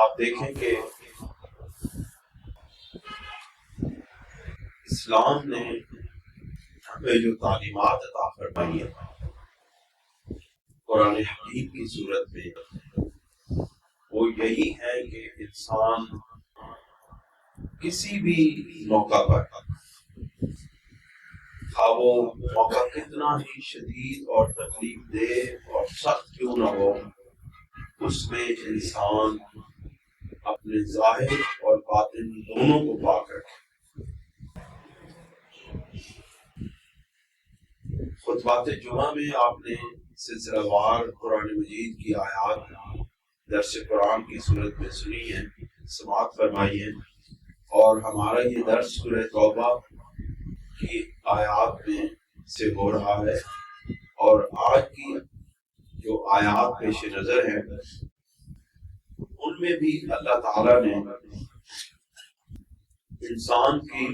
آپ دیکھیں کہ اسلام نے ہمیں جو تعلیمات عطا فرمائی ہے قرآن حکیم کی صورت میں، وہ یہی ہے کہ انسان کسی بھی موقع پر، وہ موقع کتنا ہی شدید اور تکلیف دہ اور سخت کیوں نہ ہو، اس میں انسان اپنے ظاہر اور باطن دونوں کو پاک رکھے۔ خطبات جمعہ میں آپ نے سلسلہ وار قرآن مجید کی آیات درس قرآن کی صورت میں سنی ہے، سماعت فرمائی ہے، اور ہمارا یہ درس سورہ توبہ کی آیات میں سے ہو رہا ہے، اور آج کی جو آیات پیش نظر ہیں ان میں بھی اللہ تعالیٰ نے انسان کی،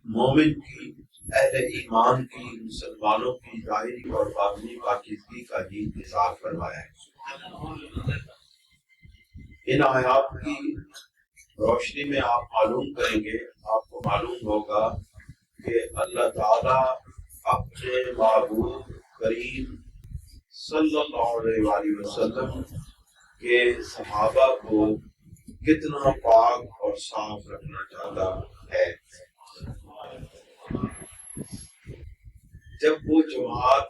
مومن کی، اہل ایمان کی، مسلمانوں کی ظاہری اور باطنی پاکیزگی کا ہی اظہار فرمایا ہے۔ ان آیات کی روشنی میں آپ معلوم کریں گے، آپ کو معلوم ہوگا کہ اللہ تعالیٰ اپنے محبوب کریم صلی اللہ علیہ وآلہ وسلم کے صحابہ کو کتنا پاک اور صاف رکھنا چاہتا ہے۔ جب وہ جماعت،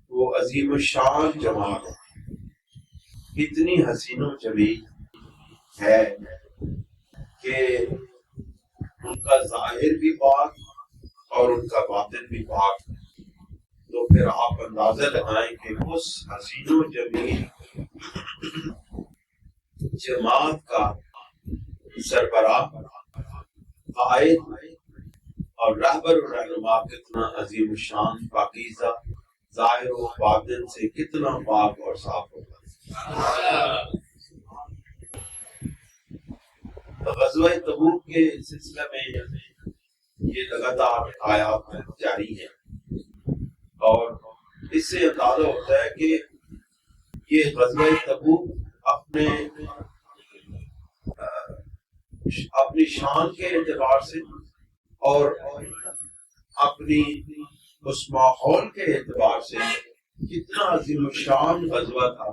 وہ عظیم الشان جماعت اتنی حسین و جمیل ہے کہ ان کا ظاہر بھی پاک اور ان کا باطن بھی پاک، تو پھر آپ اندازہ لگائیں کہ اس حسین و جمیل جماعت کا سربراہ، قائد اور رہبر و رہنما کتنا عظیم الشان، پاکیزہ، ظاہر و باطن سے کتنا پاک اور صاف ہوگا۔ غزوہ تبوک کے سلسلے میں یہ لگاتار آیات جاری ہیں، اور اس سے اندازہ ہوتا ہے کہ یہ غزوہ تبوک اپنی شان کے اعتبار سے اور اپنی اس ماحول کے اعتبار سے کتنا عظیم الشان غزوہ تھا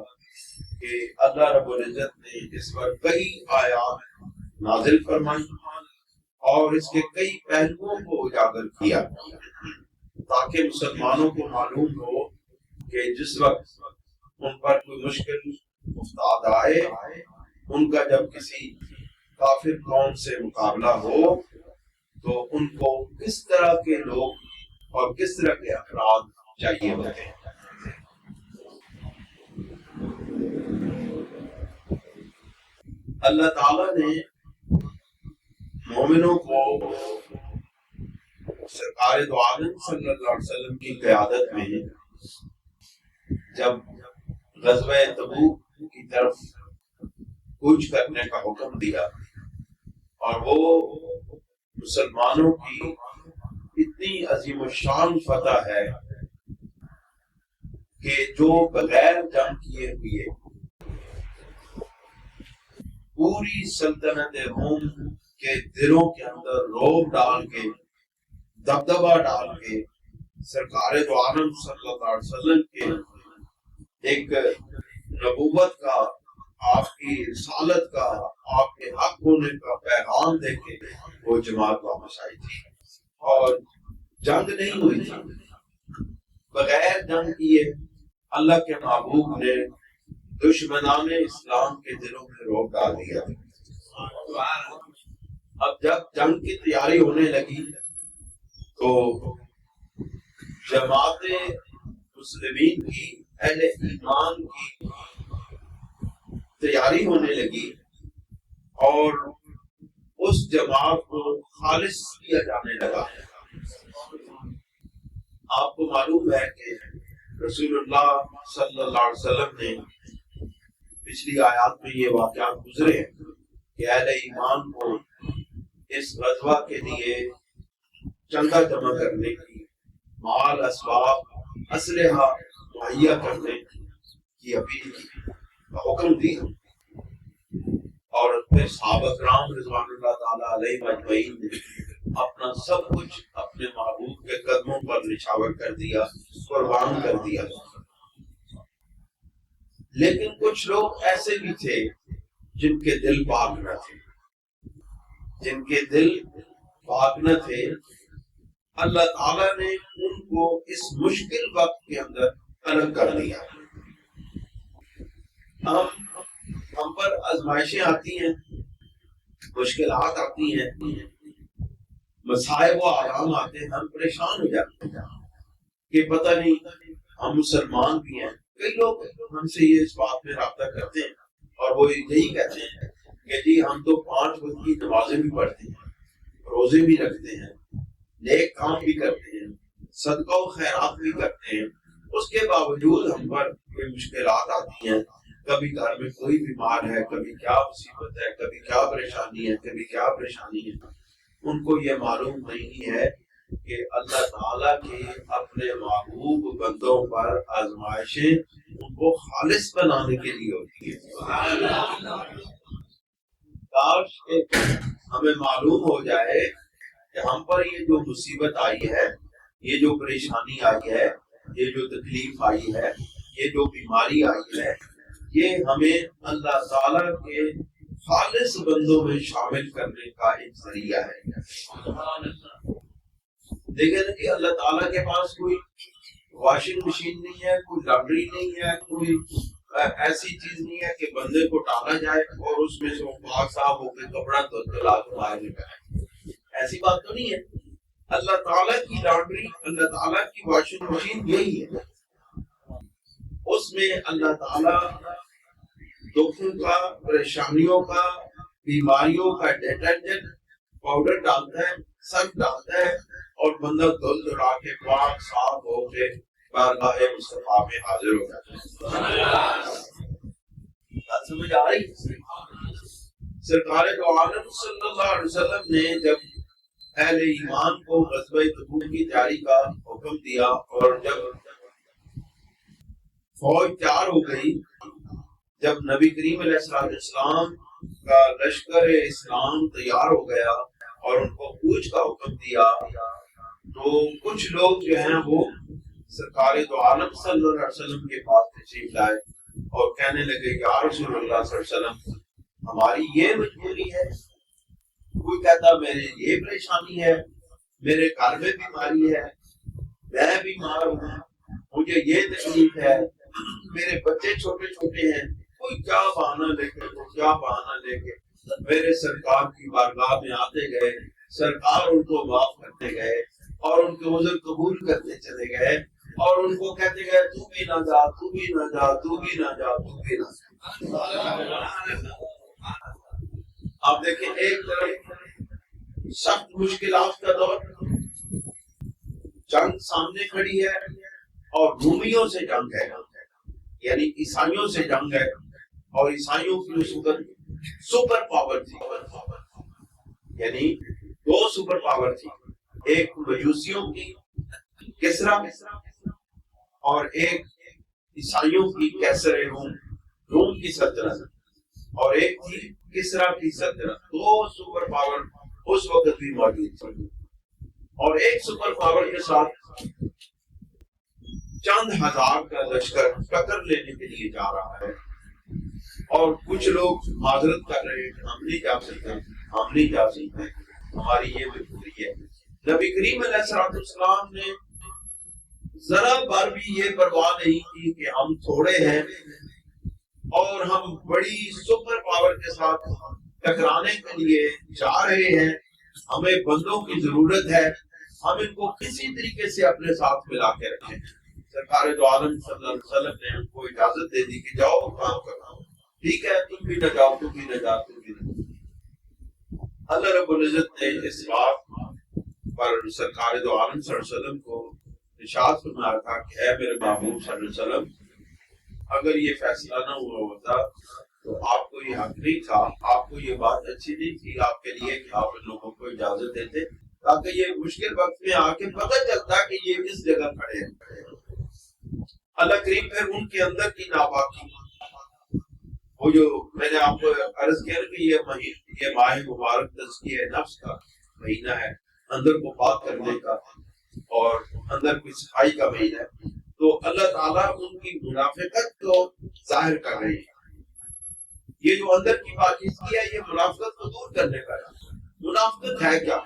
کہ اللہ رب العزت نے اس پر کئی آیات نازل فرمائی اور اس کے کئی پہلوؤں کو اجاگر کیا، تاکہ مسلمانوں کو معلوم ہو کہ جس وقت ان پر کوئی مشکل افتاد آئے، ان کا جب کسی کافر قوم سے مقابلہ ہو تو ان کو کس طرح کے لوگ اور کس طرح کے افراد چاہیے ہوتے ہیں۔ اللہ تعالیٰ نے مومنوں کو سرکار دو عالم صلی اللہ علیہ وسلم کی قیادت میں جب غزوہ تبوک کی طرف کوچ کرنے کا حکم دیا، اور وہ مسلمانوں کی اتنی عظیم الشان فتح ہے کہ جو بغیر جنگ کیے ہوئے پوری سلطنت روم کے دلوں کے اندر رعب ڈال کے، دبدبہ ڈال کے، سرکار دو عالم صلی اللہ علیہ وسلم کے ایک نبوت کا، آپ کی رسالت کا، آپ کے حق ہونے کا پیغام دے کے وہ جماعت واپس آئی تھی، اور جنگ نہیں ہوئی تھی۔ بغیر جنگ کیے اللہ کے محبوب نے دشمنان اسلام کے دلوں میں رعب ڈال دیا۔ اب جب جنگ کی تیاری ہونے لگی تو جماعت مسلمین کی، اہل ایمان کی تیاری ہونے لگی، اور اس جماعت کو خالص کیا جانے لگا۔ آپ کو معلوم ہے کہ رسول اللہ صلی اللہ علیہ وسلم نے پچھلی آیات میں یہ واقعات گزرے ہیں کہ اہل ایمان کو اس غزوہ کے لیے چندہ جمع کرنے کی، مال، اسباب، اسلحہ مہیا کرنے کی اپیل کی، حکم دی، اور پھر صحابہ کرام رضوان اللہ تعالیٰ علیہ مجمعین نے اپنا سب کچھ اپنے محبوب کے قدموں پر نچھاور کر دیا، قربان کر دیا۔ لیکن کچھ لوگ ایسے بھی تھے جن کے دل پاک نہ تھے، جن کے دل پاک نہ تھے، اللہ تعالیٰ نے ان کو اس مشکل وقت کے اندر الگ کر دیا۔ ہم پر آزمائشیں آتی ہیں، مشکلات آتی ہیں، مصائب و آرام آتے ہیں، ہم پریشان ہو جاتے ہیں کہ پتہ نہیں ہم مسلمان بھی ہیں۔ کئی لوگ ہم سے یہ اس بات میں رابطہ کرتے ہیں اور وہ یہی کہتے ہیں کہ جی ہم تو 5 وقت کی نمازیں بھی پڑھتے ہیں، روزے بھی رکھتے ہیں، نیک کام بھی کرتے ہیں، صدقہ و خیرات بھی کرتے ہیں، اس کے باوجود ہم پر یہ مشکلات آتی ہیں۔ کبھی گھر میں کوئی بیمار ہے، کبھی کیا مصیبت ہے، کبھی کیا پریشانی ہے، کبھی کیا پریشانی ہے۔ ان کو یہ معلوم نہیں ہے کہ اللہ تعالیٰ کے اپنے محبوب بندوں پر آزمائشیں ان کو خالص بنانے کے لیے ہوتی ہے۔ کاش کہ ہمیں معلوم ہو جائے کہ ہم پر یہ جو مصیبت آئی ہے، یہ جو پریشانی آئی ہے، یہ جو تکلیف آئی ہے، یہ جو بیماری آئی ہے، یہ ہمیں اللہ تعالیٰ کے خالص بندوں میں شامل کرنے کا ایک ذریعہ ہے۔ لیکن کہ اللہ تعالیٰ کے پاس کوئی واشنگ مشین نہیں ہے، کوئی لانڈری نہیں ہے، کوئی ایسی چیز نہیں ہے کہ بندے کو ڈالا جائے اور اس میں سے وہ پاک صاف ہو کے کپڑا دھلا کے باہر نکلے۔ ایسی بات تو نہیں ہے۔ اللہ تعالیٰ کی لانڈری، اللہ تعالیٰ کی واشنگ مشین یہی ہے۔ اس میں اللہ تعالیٰ دکھوں کا، پریشانیوں کا، بیماریوں کا ڈیٹرجنٹ پاؤڈر ڈالتا ہے، سرف ڈالتا ہے اور بندہ دھل دھلا کے پاک صاف ہو کے بارگاہ مصطفیٰ میں حاضر ہو جاتا ہے۔ بات سمجھ آ رہی؟ سرکار دو عالم صلی اللہ علیہ وسلم نے جب اہل ایمان کو غزوہ تبوک کی تیاری کا حکم دیا اور جب فوج تیار ہو گئی، جب نبی کریم علیہ السلام کا لشکر اسلام تیار ہو گیا اور ان کو کوچ کا حکم دیا، تو کچھ لوگ جو ہیں وہ سرکار دو عالم صلی اللہ علیہ وسلم کے پاس تشریف لائے اور کہنے لگے یا رسول اللہ صلی اللہ علیہ وسلم، ہماری یہ مجبوری ہے۔ کوئی کہتا میرے یہ پریشانی ہے، میرے گھر میں بیماری ہے، میں بیمار ہوں، مجھے یہ تکلیف ہے، میرے بچے چھوٹے چھوٹے ہیں، کوئی کیا بہانہ لے کے، کوئی کیا بہانہ لے کے میرے سرکار کی بارگاہ میں آتے گئے، سرکار ان کو معاف کرتے گئے اور ان کے عذر قبول کرتے چلے گئے اور ان کو کہتے گئے تو بھی نہ جا، تو بھی نہ جا، تو بھی نہ جا، تو بھی نہ جا۔ آپ دیکھیں، ایک طرف سخت مشکلات کا دور، جنگ سامنے کھڑی ہے اور رومیوں سے جنگ ہے، یعنی عیسائیوں سے جنگ ہے، اور عیسائیوں کی اس وقت سپر پاور تھی، یعنی 2 سپر پاور تھی، ایک مجوسیوں کی کسرا اور ایک عیسائیوں کی کیسر روم کی سلطنت، اور ایک تھی کسرا کی سلطنت۔ 2 سپر پاور اس وقت بھی موجود تھی، اور ایک سپر پاور کے ساتھ چند ہزار کا لشکر ٹکر لینے کے لیے جا رہا ہے، اور کچھ لوگ معذرت کر رہے ہیں، ہم نہیں جا سکتے، ہم نہیں جا سکتے، ہماری یہ مجبوری ہے۔ نبی کریم علیہ السلام نے ذرا بار بھی یہ پرواہ نہیں کی کہ ہم تھوڑے ہیں اور ہم بڑی سپر پاور کے ساتھ ٹکرانے کے لیے جا رہے ہیں، ہمیں بندوں کی ضرورت ہے، ہم ان کو کسی طریقے سے اپنے ساتھ ملا کے رکھیں۔ سرکار دو عالم صلی اللہ علیہ وسلم نے ان کو اجازت دے دی کہ جاؤ کام کرنا، ٹھیک ہے، تم بھی نہ جاؤ، تم بھی نہ جاؤ، تم بھی نہ جاؤ۔ اللہ رب العزت نے اس بات پر سرکار دو عالم صلی اللہ علیہ وسلم کو ارشاد فرمایا تھا کہ اے میرے محبوب صلی اللہ علیہ وسلم، اگر یہ فیصلہ نہ ہوا ہوتا تو آپ کو یہ حق نہیں تھا، آپ کو یہ بات اچھی نہیں تھی آپ کے لیے کہ آپ ان لوگوں کو اجازت دیتے، تاکہ یہ مشکل وقت میں آ کے پتہ چلتا کہ یہ کس جگہ کھڑے ہیں۔ اللہ کریم پھر ان کے اندر کی ناپاکی، وہ جو میں نے آپ کو عرض کیا کہ یہ ماہ مبارک تزکیہ نفس کا مہینہ ہے، اندر کو پاک کرنے کا اور اندر کی صفائی کا مہینہ ہے، تو اللہ تعالیٰ ان کی منافقت کو ظاہر کر رہی ہے۔ یہ جو اندر کی پاکیزگی ہے، یہ منافقت کو دور کرنے کا ہے۔ منافقت ہے کیا؟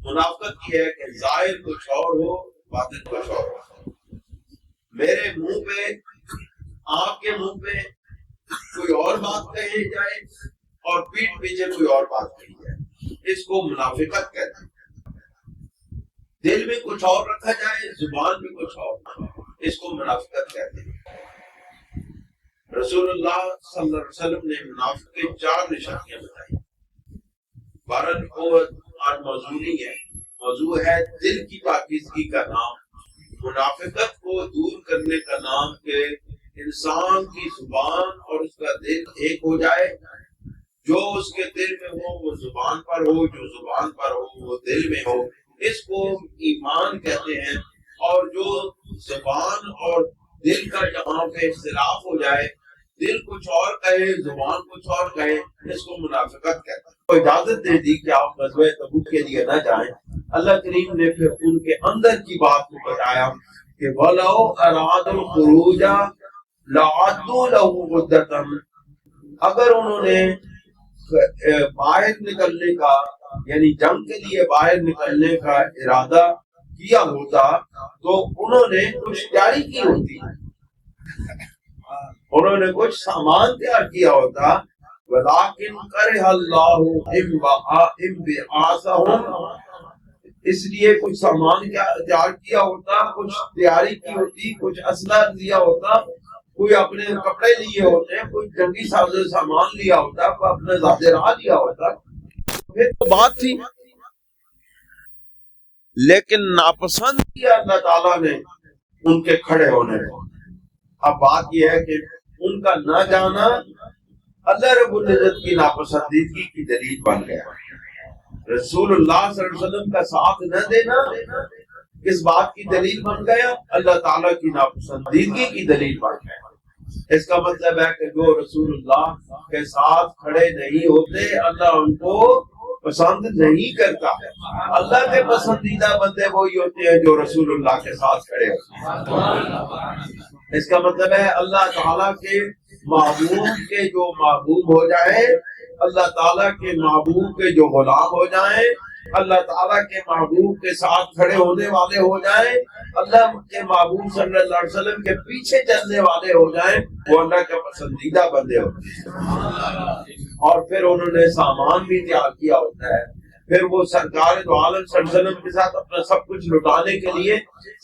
منافقت یہ ہے کہ ظاہر کچھ اور ہو، باطن کچھ اور ہو۔ میرے منہ پہ، آپ کے منہ پہ کوئی اور بات کہی جائے اور پیٹھ پیچھے کوئی اور بات کہی جائے، اس کو منافقت کہتے ہیں۔ دل میں کچھ اور رکھا جائے، زبان میں کچھ اور، اس کو منافقت کہتے ہیں۔ رسول اللہ صلی اللہ علیہ وسلم نے منافق کے 4 نشانیاں بتائی۔ بہرحال وہ آج موضوع نہیں ہے، موضوع ہے دل کی پاکیزگی کا نام، منافقت کو دور کرنے کا نام، کہ انسان کی زبان اور اس کا دل ایک ہو جائے، جو اس کے دل میں ہو وہ زبان پر ہو، جو زبان پر ہو وہ دل میں ہو، اس کو ایمان کہتے ہیں۔ اور جو زبان اور دل کا جہاں پہ اختلاف ہو جائے، دل کچھ اور کہے زبان کچھ اور کہے، اس کو منافقت کہتے ہیں۔ تو اجازت دے دی کہ آپ غزوہ تبوک کے لیے نہ جائیں۔ اللہ کریم نے پھر ان کے اندر کی بات کو بتایا کہ وَلَوْ أَرَادُوا الْخُرُوجَ لَعَدُّوا لَهُ عُدَّةً، اگر انہوں نے باہر نکلنے کا، یعنی جنگ کے لیے باہر نکلنے کا ارادہ کیا ہوتا تو انہوں نے کچھ تیاری کی ہوتی، انہوں نے کچھ سامان تیار کیا ہوتا۔ وَلَٰكِنْ كَرِهَ اللَّهُ انبعاثهم، اس لیے کچھ سامان تیار کیا ہوتا، کچھ تیاری کی ہوتی، کچھ اسلحہ لیا ہوتا، کوئی اپنے کپڑے لیے ہوتے، کوئی جنگی سامان لیا ہوتا، کوئی اپنے زاد راہ لیا ہوتا، پھر تو بات تھی۔ لیکن ناپسند کیا اللہ تعالیٰ نے ان کے کھڑے ہونے کو۔ اب بات یہ ہے کہ ان کا نہ جانا اللہ رب العزت کی ناپسندیدگی کی دلیل بن گیا۔ رسول اللہ صلی اللہ علیہ وسلم کا ساتھ نہ دینا کس بات کی دلیل بن گیا؟ اللہ تعالیٰ کی ناپسندیدگی کی دلیل بن گیا۔ اس کا مطلب ہے کہ جو رسول اللہ کے ساتھ کھڑے نہیں ہوتے، اللہ ان کو پسند نہیں کرتا ہے۔ اللہ کے پسندیدہ بندے وہی ہوتے ہیں جو رسول اللہ کے ساتھ کھڑے ہوتے ہیں۔ اس کا مطلب ہے اللہ تعالیٰ کے محبوب کے جو محبوب ہو جائے، اللہ تعالیٰ کے محبوب کے جو غلام ہو جائیں، اللہ تعالیٰ کے محبوب کے ساتھ کھڑے ہونے والے ہو جائیں، اللہ کے محبوب صلی اللہ علیہ وسلم کے پیچھے چلنے والے ہو جائیں، وہ اللہ کے پسندیدہ بندے ہوتے ہیں۔ اور پھر انہوں نے سامان بھی تیار کیا ہوتا ہے، پھر وہ سرکار دو عالم صلی اللہ علیہ وسلم کے ساتھ اپنا سب کچھ لٹانے کے لیے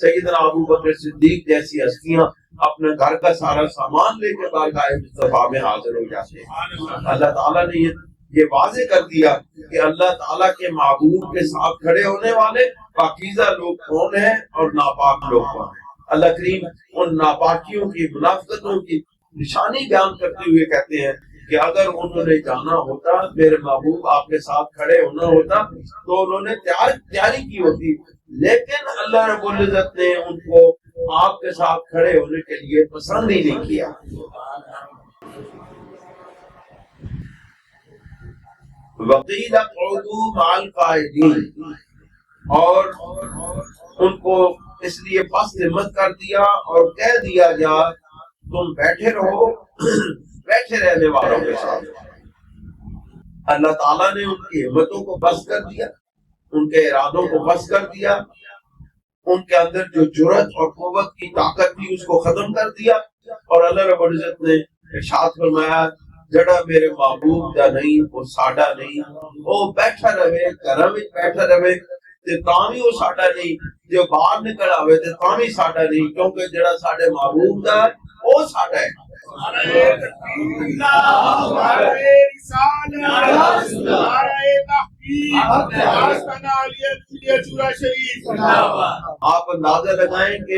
سیدنا ابو بکر صدیق جیسی ہستیاں اپنے گھر کا سارا سامان لے کے بارگاہ مصطفیٰ میں حاضر ہو جاتے ہیں۔ اللہ تعالیٰ نے یہ واضح کر دیا کہ اللہ تعالیٰ کے محبوب کے ساتھ کھڑے ہونے والے پاکیزہ لوگ کون ہیں اور ناپاک لوگ کون ہیں۔ اللہ کریم ان ناپاکیوں کی، منافقتوں کی نشانی بیان کرتے ہوئے کہتے ہیں کہ اگر انہوں نے جانا ہوتا، میرے محبوب آپ کے ساتھ کھڑے ہونا ہوتا تو انہوں نے تیاری کی ہوتی، لیکن اللہ رب العزت نے ان کو آپ کے ساتھ کھڑے ہونے کے لیے پسند ہی نہیں کیا۔ وَقِيلَ اقْعُدُوا مَعَ الْقَاعِدِينَ، اور ان کو اس لیے پست ہمت کر دیا اور کہہ دیا جا تم بیٹھے رہو بیٹھے رہنے والوں کے ساتھ۔ اللہ تعالیٰ نے ان کی ہمتوں کو بس کر دیا، ان کے ارادوں کو بس کر دیا، ان کے اندر جو جرأت اور قوت کی طاقت تھی اس کو ختم کر دیا، اور اللہ رب العزت نے ارشاد فرمایا جڑا میرے محبوب دا نہیں وہ ساڈا نہیں، وہ بیٹھا رہے گھر میں بیٹھا رہے تے تاں وی وہ ساڈا نہیں، جو باہر نکل آوے تے تاں وی ساڈا نہیں، کیونکہ جڑا ساڈے محبوب دا وہ ساڈا ہے۔ آپ اندازہ لگائیں کہ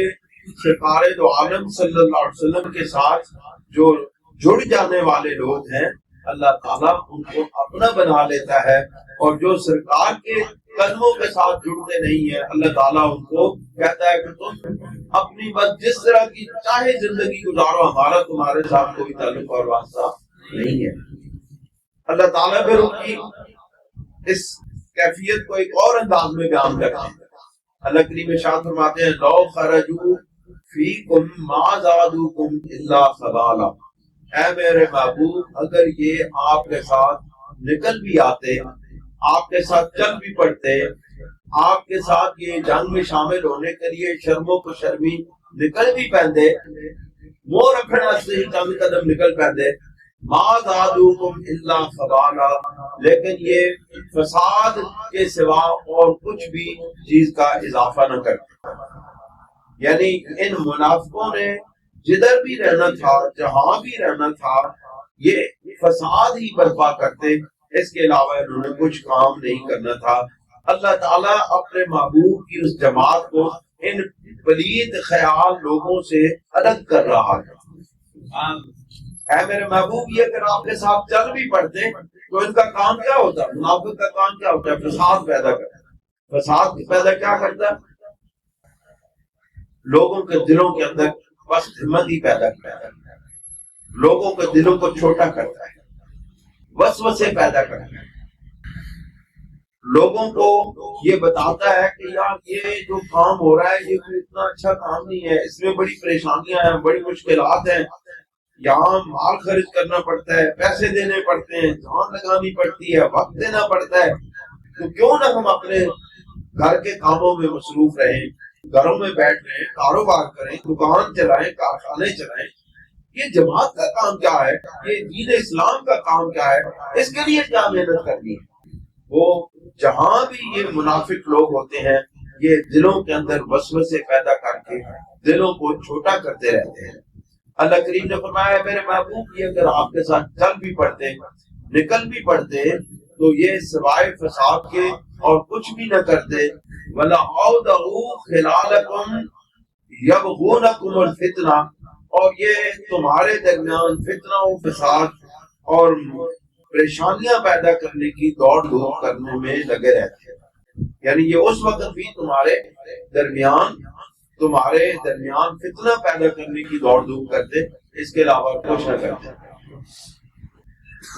سرکار دو عالم صلی اللہ علیہ وسلم کے ساتھ جو جڑ جانے والے لوگ ہیں، اللہ تعالیٰ ان کو اپنا بنا لیتا ہے، اور جو سرکار کے قدموں کے ساتھ جڑتے نہیں ہیں اللہ تعالیٰ ان کو کہتا ہے کہ تم اپنی بس جس طرح کی چاہے زندگی گزارو، ہمارا تمہارے ساتھ کوئی تعلق اور واسطہ نہیں ہے۔ اللہ تعالیٰ پھر ان کی اس کیفیت کو ایک اور انداز میں بیان کرتے ہیں۔ اللہ کریم ارشاد فرماتے ہیں لو خرجوا فیکم ما زادوکم الا خبالا، اے میرے محبوب اگر یہ آپ کے ساتھ نکل بھی آتے، آپ کے ساتھ چل بھی پڑتے، آپ کے ساتھ یہ جنگ میں شامل ہونے کے لیے شرموں کو شرمی نکل بھی پہندے، وہ رکھنا سے چند قدم نکل پہندے، ما زادوکم الا خبالا، لیکن یہ فساد کے سوا اور کچھ بھی چیز کا اضافہ نہ کرتے۔ یعنی ان منافقوں نے جدھر بھی رہنا تھا، جہاں بھی رہنا تھا، یہ فساد ہی برپا کرتے، اس کے علاوہ انہوں نے کچھ کام نہیں کرنا تھا۔ اللہ تعالیٰ اپنے محبوب کی اس جماعت کو ان پلید خیال لوگوں سے الگ کر رہا ہے۔ اے میرے محبوب یہ اگر آپ کے ساتھ چل بھی پڑتے تو ان کا کام کیا ہوتا ہے؟ منافق کا کام کیا ہوتا ہے؟ فساد پیدا کرتا ہے۔ فساد پیدا کیا کرتا ہے؟ لوگوں کے دلوں کے اندر بس ہمت ہی پیدا کرتا ہے، لوگوں کے دلوں کو چھوٹا کرتا ہے، وسوسے پیدا کرتا ہے، لوگوں کو یہ بتاتا ہے کہ یار یہ جو کام ہو رہا ہے یہ کوئی اتنا اچھا کام نہیں ہے، اس میں بڑی پریشانیاں ہیں، بڑی مشکلات ہیں، یہاں مال خرچ کرنا پڑتا ہے، پیسے دینے پڑتے ہیں، جان لگانی پڑتی ہے، وقت دینا پڑتا ہے، تو کیوں نہ ہم اپنے گھر کے کاموں میں مصروف رہیں، گھروں میں بیٹھ رہے ہیں، کاروبار کریں، دکان چلائیں، کارخانے چلائیں۔ یہ جماعت کا کام کیا ہے؟ یہ دین اسلام کا کام کیا ہے؟ اس کے لیے کیا محنت کرنی ہے؟ وہ جہاں بھی یہ منافق لوگ ہوتے ہیں یہ دلوں کے اندر وسوسے پیدا کر کے دلوں کو چھوٹا کرتے رہتے ہیں۔ اللہ کریم نے فرمایا میرے محبوب یہ اگر آپ کے ساتھ چل بھی پڑتے، نکل بھی پڑتے، تو یہ سوائے فساد کے اور کچھ بھی نہ کرتے۔ وَلَا عَوْدَهُ خِلَالَكُمْ يَبْغُونَكُمُ الْفِتْنَةَ، اور یہ تمہارے درمیان فتنہ و فساد اور پریشانیاں پیدا کرنے کی دوڑ دھوپ کرنے میں لگے رہتے ہیں۔ یعنی یہ اس وقت بھی تمہارے درمیان فتنہ پیدا کرنے کی دوڑ دھوپ کرتے، اس کے علاوہ کچھ نہ کرتے۔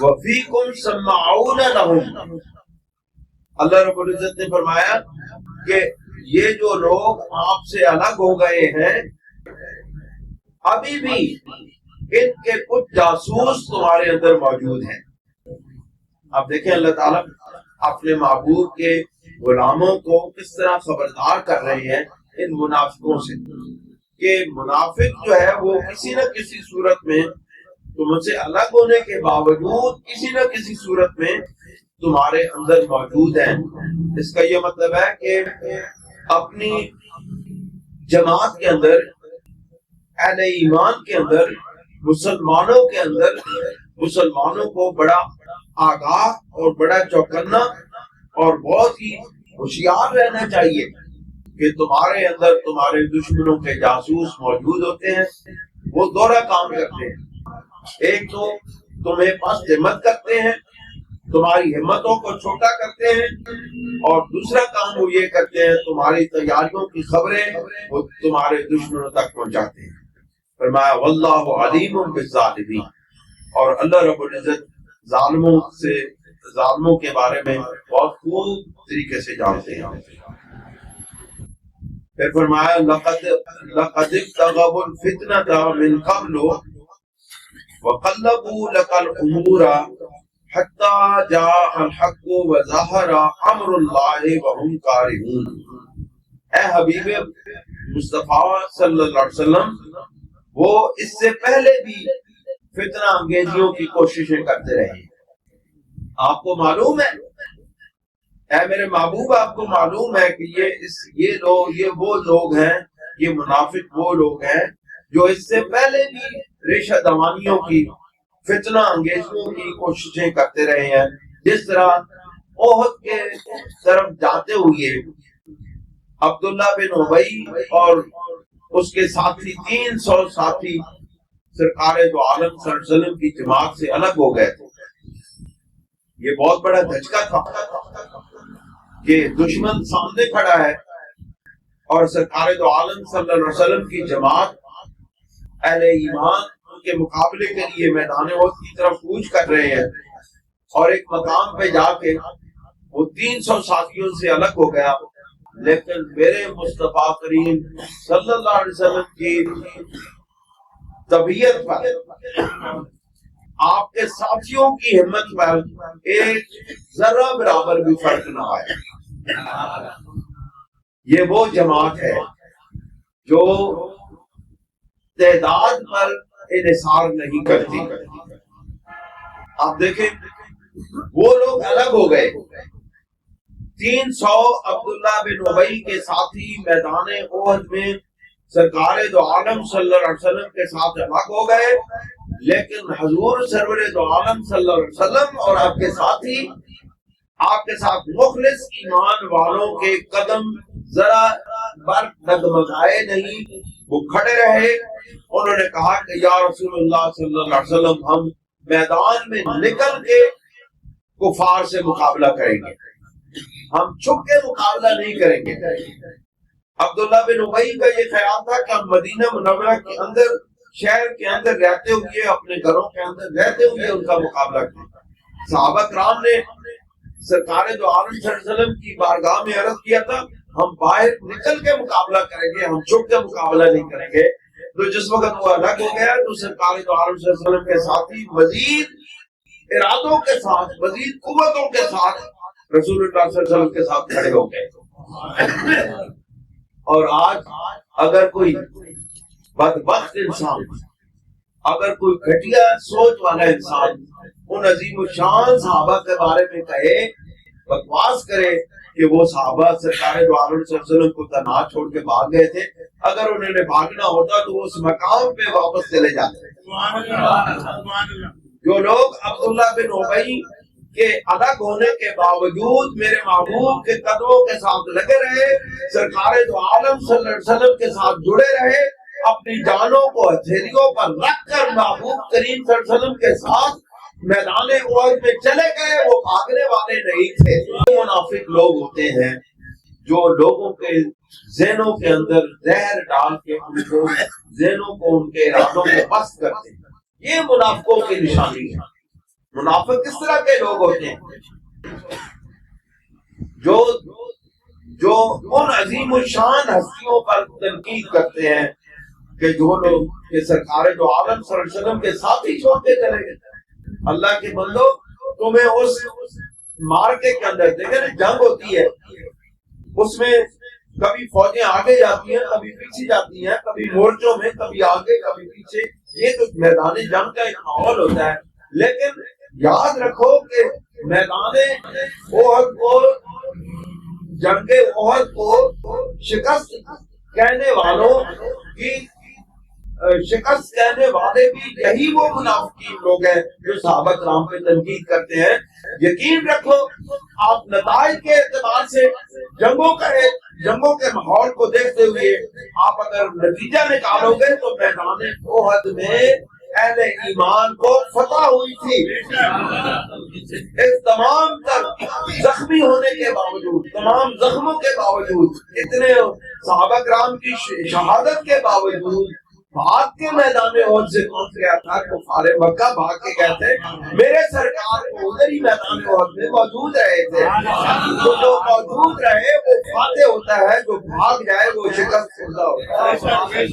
وَفِيكُمْ سَمَّاعُونَ لَهُمْ، اللہ رب العزت نے فرمایا کہ یہ جو لوگ آپ سے الگ ہو گئے ہیں ابھی بھی ان کے کچھ جاسوس تمہارے اندر موجود ہیں۔ آپ دیکھیں اللہ تعالیٰ اپنے محبوب کے غلاموں کو کس طرح خبردار کر رہے ہیں ان منافقوں سے، کہ منافق جو ہے وہ کسی نہ کسی صورت میں تم سے الگ ہونے کے باوجود کسی نہ کسی صورت میں تمہارے اندر موجود ہیں۔ اس کا یہ مطلب ہے کہ اپنی جماعت کے اندر، اہل ایمان کے اندر، مسلمانوں کے اندر مسلمانوں کو بڑا آگاہ اور بڑا چوکنا اور بہت ہی ہوشیار رہنا چاہیے کہ تمہارے اندر تمہارے دشمنوں کے جاسوس موجود ہوتے ہیں۔ وہ دورہ کام کرتے ہیں، ایک تو تمہیں پست ہمت کرتے ہیں، تمہاری ہمتوں کو چھوٹا کرتے ہیں، اور دوسرا کام وہ یہ کرتے ہیں تمہاری تیاریوں کی خبریں وہ تمہارے دشمنوں تک پہنچاتے ہیں۔ فرمایا واللہ علیم بالظالمین، اور اللہ رب العزت ظالموں کے بارے میں بہت خوب طریقے سے جانتے ہیں۔ پھر فرمایا لقد ابتغوا الفتنة من قبل وقلبوا لك الامور حتى جاء الحق وظهر امر الله وهم كارهون۔ اے حبیب مصطفیٰ صلی اللہ علیہ وسلم، وہ اس سے پہلے بھی فتنہ انگیزیوں کی کوششیں کرتے رہے۔ آپ کو معلوم ہے، اے میرے محبوب آپ کو معلوم ہے کہ یہ وہ لوگ ہیں، یہ منافق وہ لوگ ہیں جو اس سے پہلے بھی ریشہ دوانیوں کی، فتنہ انگیزیوں کی کوششیں کرتے رہے ہیں۔ جس طرح احد کے طرف جاتے ہوئے عبداللہ بن ابی اور اس کے ساتھی 300 ساتھی سرکار دو عالم صلی اللہ علیہ وسلم کی جماعت سے الگ ہو گئے تھے، یہ بہت بڑا دھچکا تھا کہ دشمن سامنے کھڑا ہے اور سرکار دو عالم صلی اللہ علیہ وسلم کی جماعت اہل ایمان ان کے مقابلے کے لیے میدان احد کی طرف کوچ کر رہے ہیں، اور ایک مقام پہ جا کے وہ 300 ساتھیوں سے الگ ہو گیا، لیکن میرے مصطفیٰ کریم صلی اللہ علیہ وسلم کی طبیعت پر، آپ کے ساتھیوں کی ہمت پر ایک ذرہ برابر بھی فرق نہ آیا۔ یہ وہ جماعت ہے جو تعداد پر انحصار نہیں کرتی۔ آپ دیکھیں وہ لوگ الگ ہو گئے، 300 عبداللہ بن ابی کے ساتھی میدان احد میں سرکار دو عالم صلی اللہ علیہ وسلم کے ساتھ الگ ہو گئے، لیکن حضور سرور دو عالم صلی اللہ علیہ وسلم اور آپ کے ساتھی، آپ کے ساتھ مخلص ایمان والوں کے قدم ذرا بر ڈگمگائے نہیں، وہ کھڑے رہے۔ انہوں نے کہا کہ یا رسول اللہ صلی اللہ علیہ وسلم، ہم میدان میں نکل کے کفار سے مقابلہ کریں گے، ہم چھپ کے مقابلہ نہیں کریں گے۔ عبداللہ بن ابی کا یہ خیال تھا کہ ہم مدینہ منورہ کے اندر، شہر کے اندر رہتے ہوئے، اپنے گھروں کے اندر رہتے ہوئے ان کا مقابلہ کریں۔ صحابہ کرام نے سرکار دو عالم صلی اللہ علیہ وسلم کی بارگاہ میں عرض کیا تھا ہم باہر نکل کے مقابلہ کریں گے، ہم چھپ کے مقابلہ نہیں کریں گے۔ تو جس وقت وہ الگ ہو گیا تو سرکار دو عالم صلی اللہ علیہ وسلم کے ساتھی مزید ارادوں کے ساتھ، مزید قوتوں کے ساتھ رسول اللہ صلی اللہ علیہ وسلم کے ساتھ کھڑے ہو گئے۔ اور آج اگر کوئی بدبخت انسان، اگر کوئی گھٹیا سوچ والا انسان ان عظیم الشان صحابہ کے بارے میں کہے، بکواس کرے کہ وہ صحابہ سرکار دو عالم صلی اللہ علیہ وسلم کو تنہا چھوڑ کے بھاگ گئے تھے، اگر انہوں نے بھاگنا ہوتا تو وہ اس مقام پہ واپس چلے جاتے۔ جو لوگ عبداللہ بن ابی کے الگ ہونے کے باوجود میرے محبوب کے قدموں کے ساتھ لگے رہے، سرکار دو عالم صلی اللہ علیہ وسلم کے ساتھ جڑے رہے، اپنی جانوں کو ہتھیلیوں پر رکھ کر محبوب کریم صلی اللہ علیہ وسلم کے ساتھ میدان احد میں چلے گئے، وہ بھاگنے والے نہیں تھے۔ منافق لوگ ہوتے ہیں جو لوگوں کے ذہنوں کے اندر زہر ڈال کے ان کو ذہنوں کو، ان کے ارادوں کو پست کرتے ہیں، یہ منافقوں کی نشانی ہے۔ منافق کس طرح کے لوگ ہوتے ہیں؟ جو ان عظیم الشان ہستیوں پر تنقید کرتے ہیں کہ جو لوگ کہ سرکار دو عالم صلی اللہ علیہ وسلم کے ساتھ ہی چھوڑ کے چلے گئے۔ اللہ کے بندو، تمہیں اس مارکے کے اندر دیکھیں نا، جنگ ہوتی ہے، اس میں کبھی فوجیں آگے جاتی ہیں، کبھی پیچھے جاتی ہیں، کبھی مورچوں میں، کبھی آگے کبھی پیچھے، یہ تو میدان جنگ کا ایک ماحول ہوتا ہے۔ لیکن یاد رکھو کہ میدان احد کو، جنگ احد کو شکست کہنے والوں کی، شکست کہنے والے بھی یہی وہ منافقین لوگ ہیں جو صحابہ کرام پہ تنقید کرتے ہیں۔ یقین رکھو آپ نتائج کے اعتبار سے جنگوں کے ماحول کو دیکھتے ہوئے آپ اگر نتیجہ نکالو گے تو میدان احد میں اہل ایمان کو فتح ہوئی تھی۔ اس تمام تر زخمی ہونے کے باوجود، تمام زخموں کے باوجود، اتنے صحابہ کرام کی شہادت کے باوجود بھاگ کے میدان احد سے پہنچ گیا تھا۔ کفار مکہ بھاگ کے گئے تھے، میرے سرکار کو ادھر ہی میدان احد میں موجود رہے تھے۔ جو لوگ موجود رہے وہ فاتح ہوتا ہے، جو بھاگ جائے وہ شکست خوردہ ہوتا ہے۔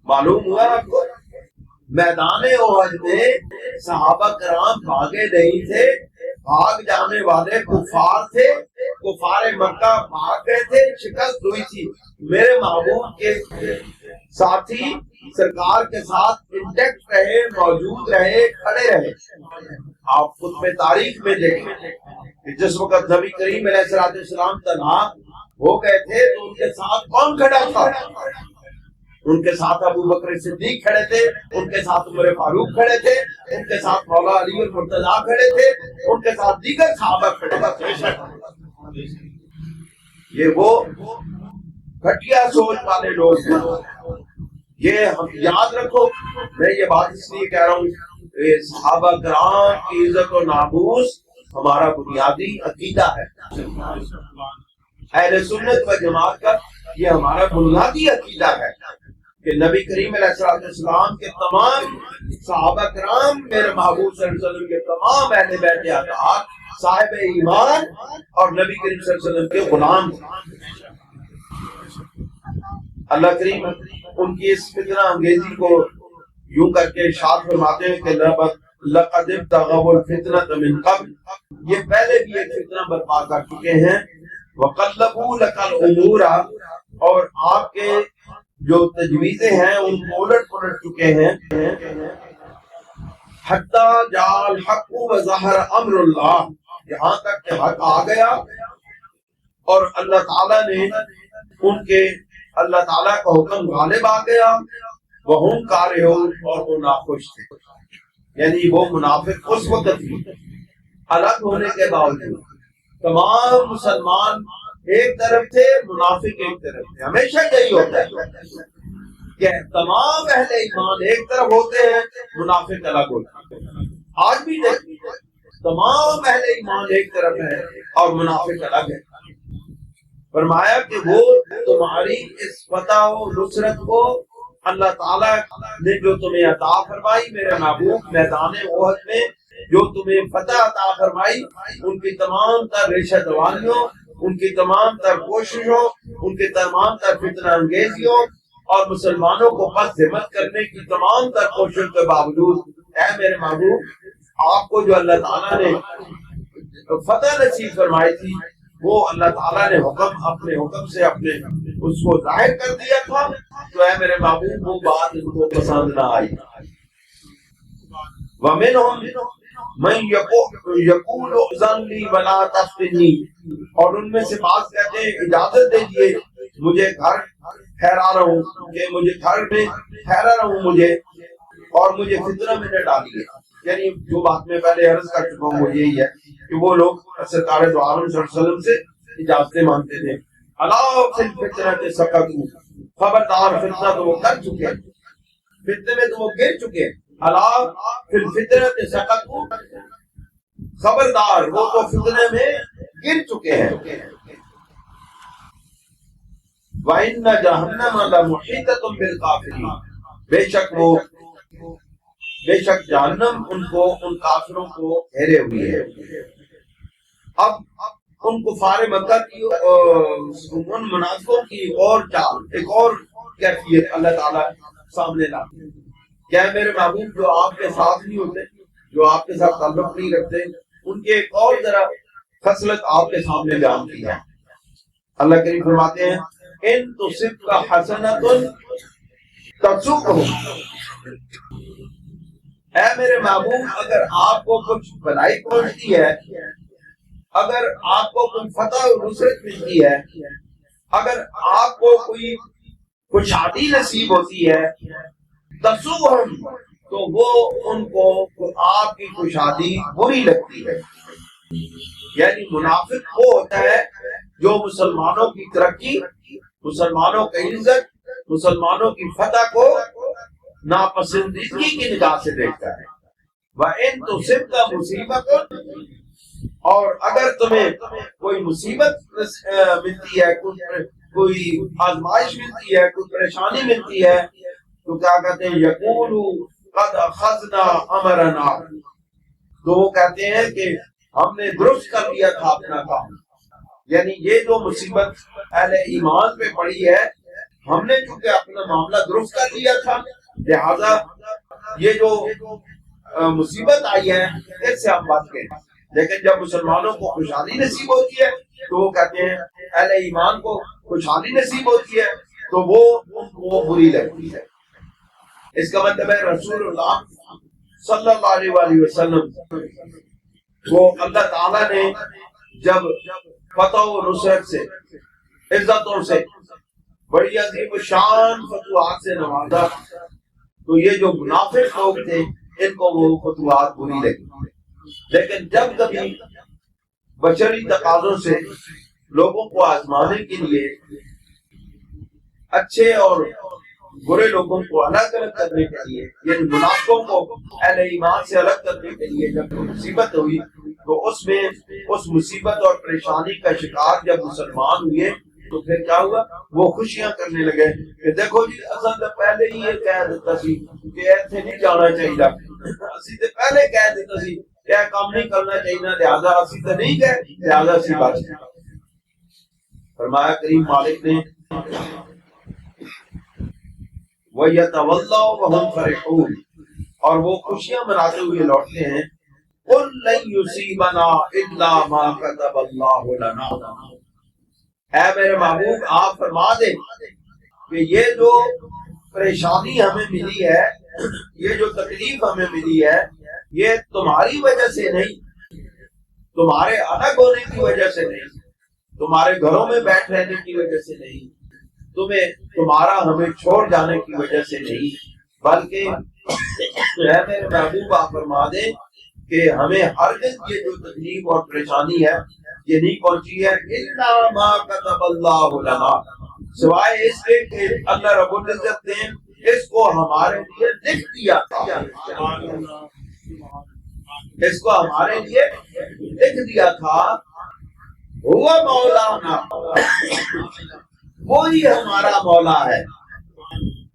معلوم ہوا آپ کو، میدان احد میں صحابہ کرام بھاگے نہیں تھے، بھاگ جانے والے کفار تھے، کفار مکہ بھاگ گئے تھے، شکست ہوئی تھی۔ میرے محبوب کے ساتھی سرکار کے ساتھ انٹیکٹ رہے، موجود رہے، کھڑے رہے۔ آپ خود میں تاریخ میں دیکھیں کہ جس وقت نبی کریم علیہ السلام تنہا ہو گئے تھے تو ان کے ساتھ کون کھڑا تھا؟ ان کے ساتھ ابو بکر صدیق کھڑے تھے، ان کے ساتھ عمر فاروق کھڑے تھے، ان کے ساتھ مولا علی المرتضیٰ کھڑے تھے، ان کے ساتھ دیگر صحابہ کھڑے تھے۔ یہ وہ گھٹیا سوچ والے لوگ ہیں، یہ ہم یاد رکھو، میں یہ بات اس لیے کہہ رہا ہوں، صحابہ کرام کی عزت و ناموس ہمارا بنیادی عقیدہ ہے، اہل سنت و جماعت کا یہ ہمارا بنیادی عقیدہ ہے کہ نبی کریم علیہ السلام کے تمام صحابہ کرام، میرے محبوب صلی اللہ علیہ وسلم کے تمام اہل بیت اطہار صاحب ایمان اور نبی کریم صلی اللہ علیہ وسلم کے غلام تھے۔ اللہ کریم ان کی اس فتنہ انگیزی کو یوں کر کے ارشاد فرماتے ہیں کہ لقد ابتغوا الفتنة من قبل، یہ پہلے بھی ایک فتنہ برپا کر چکے ہیں، وقلبوا لك الامور، اور آپ کے جو تجویزیں ہیں ان کو الٹ پلٹ چکے ہیں، حتی جاء الحق وظہر امر اللہ، یہاں تک کہ حق آ گیا اور اللہ تعالیٰ نے ان کے اللہ تعالیٰ کا حکم غالب آ گیا، وہم کارہون، اور وہ ناخوش تھے، یعنی وہ منافق اس وقت بھی الگ ہونے کے باوجود تمام مسلمان ایک طرف تھے، منافق ایک طرف تھے۔ ہمیشہ یہی ہوتا ہے کہ تمام اہل ایمان ایک طرف ہوتے ہیں، منافق الگ ہوتے ہیں۔ آج بھی دیکھیں، تمام اہل ایمان ایک طرف ہے اور منافق الگ ہے۔ فرمایا کہ وہ تمہاری اس فتح و نصرت کو اللہ تعالیٰ نے جو تمہیں عطا فرمائی، میرے محبوب میدان احد میں جو تمہیں فتح عطا فرمائی، ان کی تمام تر ریشہ دوانیوں، ان کی تمام تر کوششوں، ان کی تمام تر فتنہ انگیزیوں اور مسلمانوں کو پس ہمت کرنے کی تمام تر کوششوں کے باوجود، اے میرے محبوب، آپ کو جو اللہ تعالیٰ نے فتح نصیب فرمائی تھی، وہ اللہ تعالیٰ نے اپنے حکم سے اپنے اس کو ظاہر کر دیا تھا، تو اے میرے محبوب وہ بات ان کو پسند نہ آئی۔ وَمِنْهُمْ مَنْ يَقُولُ اذن لِّي وَلَا تَفْتِنِّي، اور ان میں سے بعض کہتے ہیں اجازت دیجیے مجھے گھر ٹھہرا رہا ہوں، کہ مجھے گھر میں ٹھہرا رہا ہوں مجھے، اور مجھے فتنہ میں نہ ڈالیے۔ یعنی جو بات میں پہلے عرض کر چکا ہوں وہ یہی ہے کہ وہ لوگ سرکار دو عالم صلی اللہ علیہ وسلم سے اجازتیں مانتے تھے۔ الا فی الفتنة سقطوا، خبردار فتنہ تو وہ کر چکے، فتنے میں تو وہ گر چکے۔ الا فی الفتنة سقطوا، خبردار وہ تو فتنے میں گر چکے ہیں۔ وَإِنَّ جَهَنَّمَ لَمُحِيطَةٌ بِالْكَافِرِينَ، بے شک جہنم ان کافروں کو گھیرے ہوئی ہے۔ اب ان کفار مکہ کی ان منافقوں کی اور چال، ایک اور کیفیت اللہ تعالیٰ سامنے لاتے ہیں۔ کیا میرے محبوب جو آپ کے ساتھ نہیں ہوتے، جو آپ کے ساتھ تعلق نہیں رکھتے، ان کے ایک اور ذرا خصلت آپ کے سامنے بیان کی ہے۔ اللہ کریم فرماتے ہیں ان تصبک حسنۃ تسؤہم، اے میرے محبوب اگر آپ کو کچھ بھلائی پہنچتی ہے، اگر آپ کو کوئی فتح و نصرت ملتی ہے، اگر آپ کو کوئی خوشحالی نصیب ہوتی ہے، تسؤہم، تو وہ ان کو آپ کی خوشحالی بری لگتی ہے۔ یعنی منافق وہ ہوتا ہے جو مسلمانوں کی ترقی، مسلمانوں کی عزت، مسلمانوں کی فتح کو ناپسندیدگی کی نگاہ سے دیکھتا ہے۔ وَإِن تُصِبْكَ مُصِیبَةٌ، اور اگر تمہیں کوئی مصیبت ملتی ہے، کوئی آزمائش ملتی ہے، کوئی پریشانی ملتی ہے، تو کیا کہتے ہیں یقولوا قد اخذنا امرنا، تو وہ کہتے ہیں کہ ہم نے درست کر لیا تھا اپنا کام۔ یعنی یہ جو مصیبت اہل ایمان پہ پڑی ہے، ہم نے چونکہ اپنا معاملہ درست کر لیا تھا، لہذا یہ جو مصیبت آئی ہے اس سے ہم بچ گئے۔ لیکن جب مسلمانوں کو خوشحالی نصیب ہوتی ہے تو وہ کہتے ہیں، اہل ایمان کو خوشحالی نصیب ہوتی ہے تو وہ ان کو بری لگتی ہے۔ اس کا مطلب ہے رسول اللہ صلی اللہ علیہ وآلہ وسلم وہ اللہ تعالیٰ نے جب فتح و نصرت سے، عزتوں سے، بڑی عظیم شان فتوحات سے نوازا، تو یہ جو منافق لوگ تھے ان کو وہ فتوحات بری لگی۔ لیکن جب کبھی بشری تقاضوں سے لوگوں کو آزمانے کے لیے اچھے اور برے لوگوں کو الگ الگ کرنے کے لیے، یعنی منافقوں کو اہل ایمان سے الگ کرنے کے لیے جب مصیبت ہوئی تو اس میں اس مصیبت اور پریشانی کا شکار جب مسلمان ہوئے تو پھر کیا ہوا؟ وہ خوشیاں کرنے لگے کہ دیکھو جی اصل تو پہلے ہی یہ کہہ دیتا سی کہ ایسے نہیں جانا چاہیے، اسی تو پہلے کہہ دیتا سی کیا کام نہیں کرنا چاہیے، لہٰذا اسی تو نہیں کہ لہٰذا اسی بات فرمایا کریم مالک نے وَيَتَوَلَّوْا وَهُمْ فَرِحُونَ، اور وہ خوشیاں مناتے ہوئے لوٹتے ہیں قُلْ لَن يُصِيبَنَا إِلَّا مَا كَتَبَ اللَّهُ لَنَا، اے میرے محبوب آپ فرما دیں کہ یہ جو پریشانی ہمیں ملی ہے، یہ جو تکلیف ہمیں ملی ہے، یہ تمہاری وجہ سے نہیں، تمہارے الگ ہونے کی وجہ سے نہیں، تمہارے گھروں میں بیٹھ رہنے کی وجہ سے نہیں، تمہارا ہمیں چھوڑ جانے کی وجہ سے نہیں، بلکہ اے میرے محبوب آپ فرما دیں کہ ہمیں ہرگز یہ جو تکلیف اور پریشانی ہے یہ نہیں پہنچی ہے الا ما كتب اللہ لنا، سوائے اس کے کہ اللہ رب العزت نے اس کو ہمارے لیے لکھ دیا تھا، اس کو ہمارے لیے لکھ دیا تھا، ہوا مولانا، وہی ہمارا مولا ہے،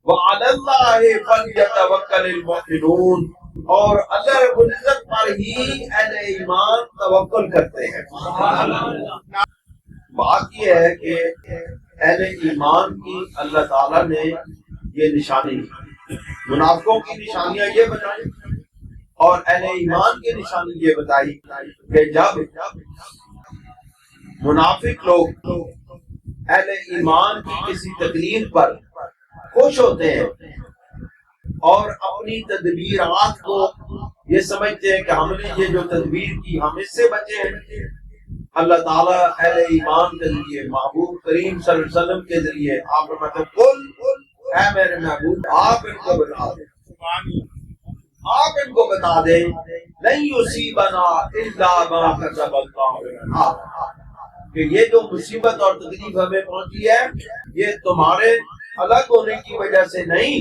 وعلی اللہ فلیتوکل المؤمنون، اور اللہ رب العزت پر ہی اہل ایمان توکل کرتے ہیں۔ بات یہ ہے کہ اہل ایمان کی اللہ تعالیٰ نے یہ نشانی، منافقوں کی نشانیاں یہ بتائی اور اہل ایمان کی نشانی یہ بتائی کہ جب منافق لوگ اہل ایمان کی کسی تکلیف پر خوش ہوتے ہیں اور اپنی تدبیرات کو یہ سمجھتے ہیں کہ ہم نے یہ جو تدبیر کی ہم اس سے بچے ہیں، اللہ تعالیٰ اہل ایمان کے ذریعے محبوب کریم صلی اللہ علیہ وسلم کے ذریعے آپ فرماتے ہیں قل، اے میرے محبوب آپ ان کو بتا دیں، آپ ان کو بتا دیں لن یصیبنا الا ما کتب اللہ لنا، کہ یہ جو مصیبت اور تکلیف ہمیں پہنچی ہے یہ تمہارے الگ ہونے کی وجہ سے نہیں،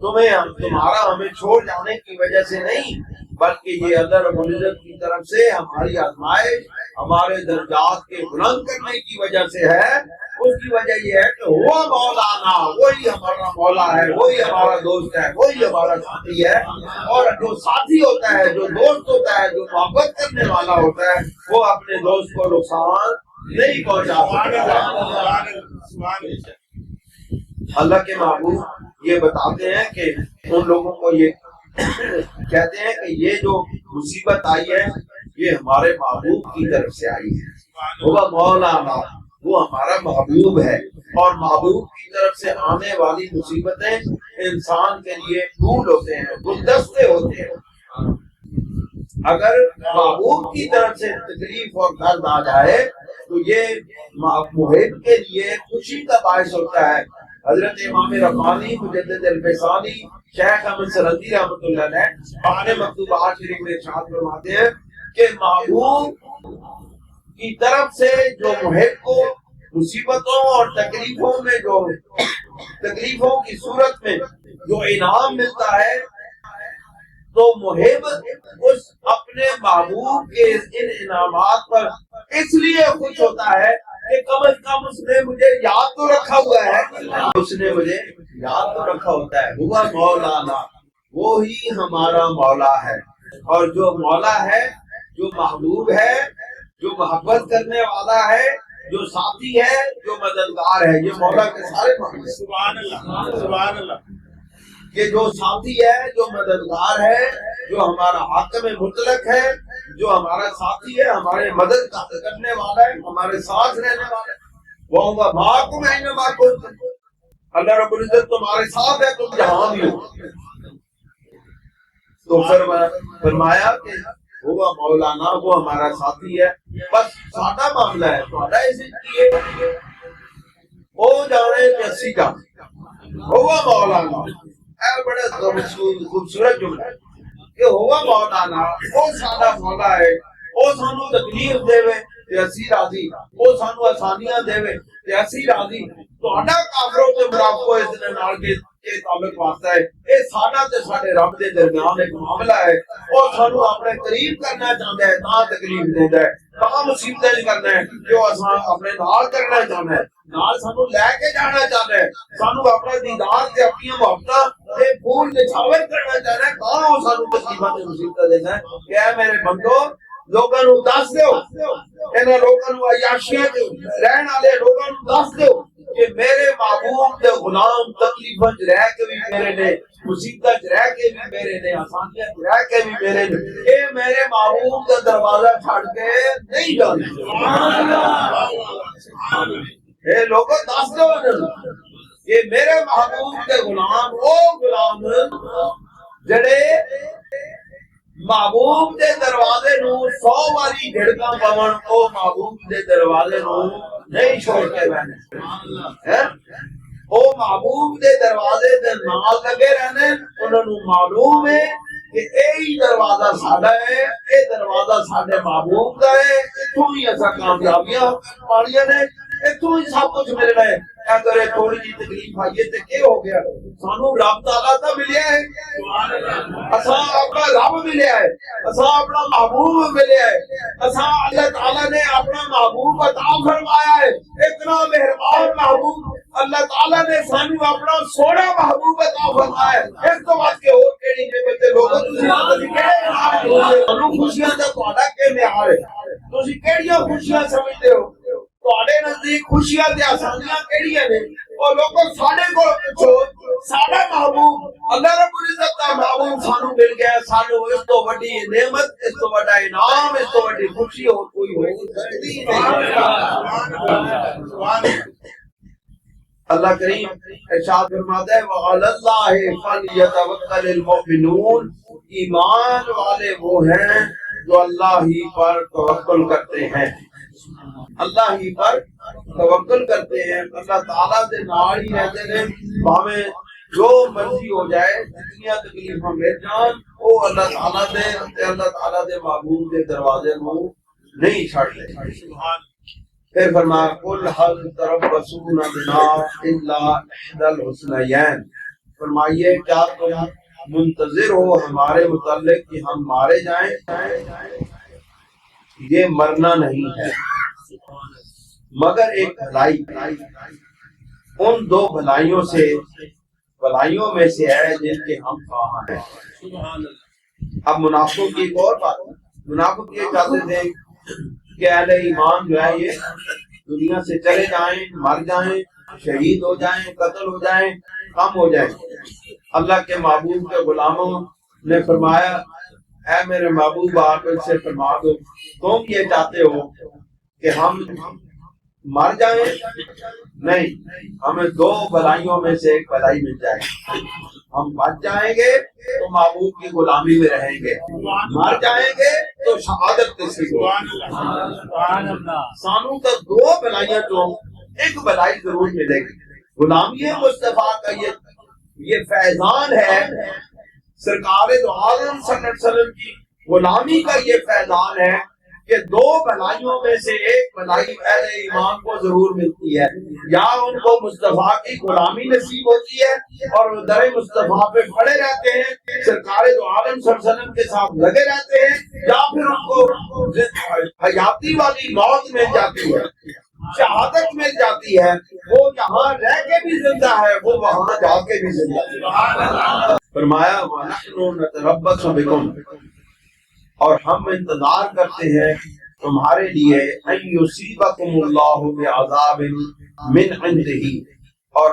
تمہارا ہمیں چھوڑ جانے کی وجہ سے نہیں، بلکہ یہ اللہ رب العزت کی طرف سے ہماری آزمائش، ہمارے درجات کے بلند کرنے کی وجہ سے ہے۔ اس کی وجہ یہ ہے کہ وہ مولانا، وہی ہمارا مولا ہے، وہی ہمارا دوست ہے، وہی ہمارا ساتھی ہے، اور جو ساتھی ہوتا ہے، جو دوست ہوتا ہے، جو محبت کرنے والا ہوتا ہے، وہ اپنے دوست کو نقصان نہیں پہنچا سکتا۔ اللہ کے محبوب یہ بتاتے ہیں کہ ان لوگوں کو یہ کہتے ہیں کہ یہ جو مصیبت آئی ہے یہ ہمارے محبوب کی طرف سے آئی ہے، وہ مولانا، وہ ہمارا محبوب ہے، اور محبوب کی طرف سے آنے والی مصیبتیں انسان کے لیے پھول ہوتے ہیں، گلدستے ہوتے ہیں۔ اگر محبوب کی طرف سے تکلیف اور درد آ جائے تو یہ محب کے لیے خوشی کا باعث ہوتا ہے۔ حضرت امام ربانی مجدد الفیصانی شیخ احمد سرندی رحمۃ اللہ علیہ اپنے مکتوبات شریف میں ارشاد فرماتے ہیں کہ محبوب کی طرف سے جو محب کو مصیبتوں اور تکلیفوں میں جو تکلیفوں کی صورت میں جو انعام ملتا ہے تو محب اس اپنے محبوب کے ان انعامات پر اس لیے خوش ہوتا ہے کہ کم از کم اس نے مجھے یاد تو رکھا ہوا ہے، اس نے مجھے یاد تو رکھا ہوتا ہے۔ ہوا مولانا، وہی ہمارا مولا ہے، اور جو مولا ہے، جو محبوب ہے، جو محبت کرنے والا ہے، جو ساتھی ہے، جو مددگار ہے، یہ مولا کے سارے معنی۔ سبحان اللہ، سبحان اللہ۔ یہ جو ساتھی ہے، جو مددگار ہے، جو ہمارا حاکم مطلق ہے، جو ہمارا ساتھی ہے، ہمارے مدد کرنے والا ہے، ہمارے ساتھ رہنے والا ہے، وہ ہوگا معکم اینما کنتم، اللہ رب العزت تمہارے ساتھ ہے تم جہاں بھی ہو۔ تو فرمایا کہ وہ مولانا، وہ ہمارا ساتھی ہے، بس سادہ معاملہ ہے، سادہ ایسے کیے وہ جانے کہ اسی کا وہ مولانا، بڑا خوبصورت جملہ ہے کہ ہوا مولانا، وہ سادہ مولا ہے، وہ سانو تکلیف دے تے اسی راضی، وہ سانو آسانیاں دے تے اسی راضی۔ تہاڈا کافروں تے منافقوں اس دے نال کے کے تعلق واسطہ ہے، یہ ساڈا تے ساڈے رب دے درمیان ایک معاملہ ہے، اور سانو اپنے قریب کرنا چاہتا ہے تاں تکلیف دیندا ہے، تاں مصیبتیں کرنا ہے جو اساں اپنے نال کرنا چاہنا ہے، نال سانو لے کے جانا چاہنا ہے، سانو اپنا دیدار تے اپنی محبتاں تے پھول نچھاور کرنا چاہنا ہے، تاں وہ سانو مصیبتیں دینا ہے کہ اے میرے بندو لوگاں نوں دس دیو، انہاں لوگاں نوں عیاشیاں وچ رہن والے لوگاں نوں دس دیو کہ میرے محبوب دے غلام تکلیفاں وچ رہ کے بھی میرے نے، مصیبتاں وچ رہ کے بھی میرے نے، آسانیاں وچ رہ کے بھی میرے نے، اے میرے محبوب دا دروازہ چھڈ کے نہیں جاندے۔ سبحان اللہ، اے لوگوں دس دو انہاں نوں کہ میرے محبوب دے غلام او غلام جڑے محبوب دے دروازے نو 100 واری جھڑکاں پون، او محبوب دے دروازے نو نہیں چھوڑ کے رہنے، او محبوب دے دروازے دے نال لگے رہنے، انہاں نو معلوم ہے کہ یہی دروازہ ساڈا ہے، اے دروازہ ساڈے محبوب دا ہے، اتھوں ہی اساں کامیابیاں پالیاں نے، اتھوں ہی سب کچھ ملنا ہے۔ اگر تھوڑی جی تکلیف آئی ہے تے کی ہو گیا، سانو رب تعالیٰ تو ملیا ہے، اساں اپنا رب ملیا ہے، اساں اپنا محبوب ملیا ہے، اساں اللہ تعالیٰ نے اپنا محبوب عطا فرمایا ہے، اتنا مہربان محبوب اللہ تعالیٰ نے سانو اپنا سونا محبوب عطا فرمایا ہے، اس تو بعد کے اور کیڑی نعمت ہے لوگوں تسی سانو خوشیاں دا تہاڈا کی معیار ہے، تسی کیڑیاں خوشیاں سمجھدے ہو؟ تہاڈے نزدیک خوشیاں تے آسانیاں کیڑیاں نے؟ اور لوگوں ساڈے کول پوچھو، ساڈا محبوب اللہ رب العزت دا محبوب سانو مل گیا، سانو اس تو وڈی نعمت، اس تو وڈا انعام، اس تو وڈی خوشی اور کوئی ہو سکتی نہیں۔ اللہ کریم ارشاد فرماتا ہے وَعَلَى اللَّهِ فَلْيَتَوَكَّلِ الْمُؤْمِنُونَ، ایمان والے وہ ہیں جو اللہ ہی پر توکل کرتے ہیں، اللہ ہی پر توکل کرتے ہیں، اللہ تعالیٰ دے نال ہی رہتے ہیں، بھاویں جو مرضی ہو جائے، جتنی تکلیفاں مل جان، وہ اللہ تعالیٰ دے محبوب دے دروازے کو نہیں چھڑتے۔ پھر فرمایا قل هل تربصون بنا الا احدى الحسنيين، فرمائیے کیا تم منتظر ہو ہمارے متعلق کہ ہم مارے جائیں؟ یہ مرنا نہیں ہے مگر ایک بھلائی، ان دو بھلائیوں میں سے ہے جن کے ہم خواہاں ہیں۔ اب منافقوں کی ایک اور بات، منافق یہ چاہتے تھے کہ اہل ایمان جو ہے یہ دنیا سے چلے جائیں، مر جائیں، شہید ہو جائیں، قتل ہو جائیں، کم ہو جائیں۔ اللہ کے محبوب کے غلاموں نے فرمایا اے میرے محبوب آپ ان سے فرما دو تم یہ چاہتے ہو کہ ہم مر جائیں؟ نہیں، ہمیں دو بھلائیوں میں سے ایک بھلائی مل جائے، ہم بچ جائیں گے تو محبوب کی غلامی میں رہیں گے، مر جائیں گے تو شہادت نصیب ہوگی۔ سانو تو دو بھلائیاں تو ایک بھلائی ضرور ملے گی، غلامی مصطفیٰ کا یہ فیضان ہے، سرکار دو عالم صلی اللہ علیہ وسلم کی غلامی کا یہ فیضان ہے کہ دو بھلائیوں میں سے ایک بھلائی اہل ایمان کو ضرور ملتی ہے، یا ان کو مصطفیٰ کی غلامی نصیب ہوتی ہے اور وہ در مصطفیٰ پہ کھڑے رہتے ہیں، سرکار دو عالم صلی اللہ علیہ وسلم کے ساتھ لگے رہتے ہیں، یا پھر ان کو حیاتی والی موت مل جاتی ہے، شہادت مل جاتی ہے، وہ یہاں رہ کے بھی زندہ ہے، وہ وہاں جا کے بھی زندہ ہے۔ فرمایا وَنَحْنُ نَتَرَبَّصُ بِكُمْ، اور ہم انتظار کرتے ہیں تمہارے لیے ان یصیبکم اللہ بعذاب من عنده، اور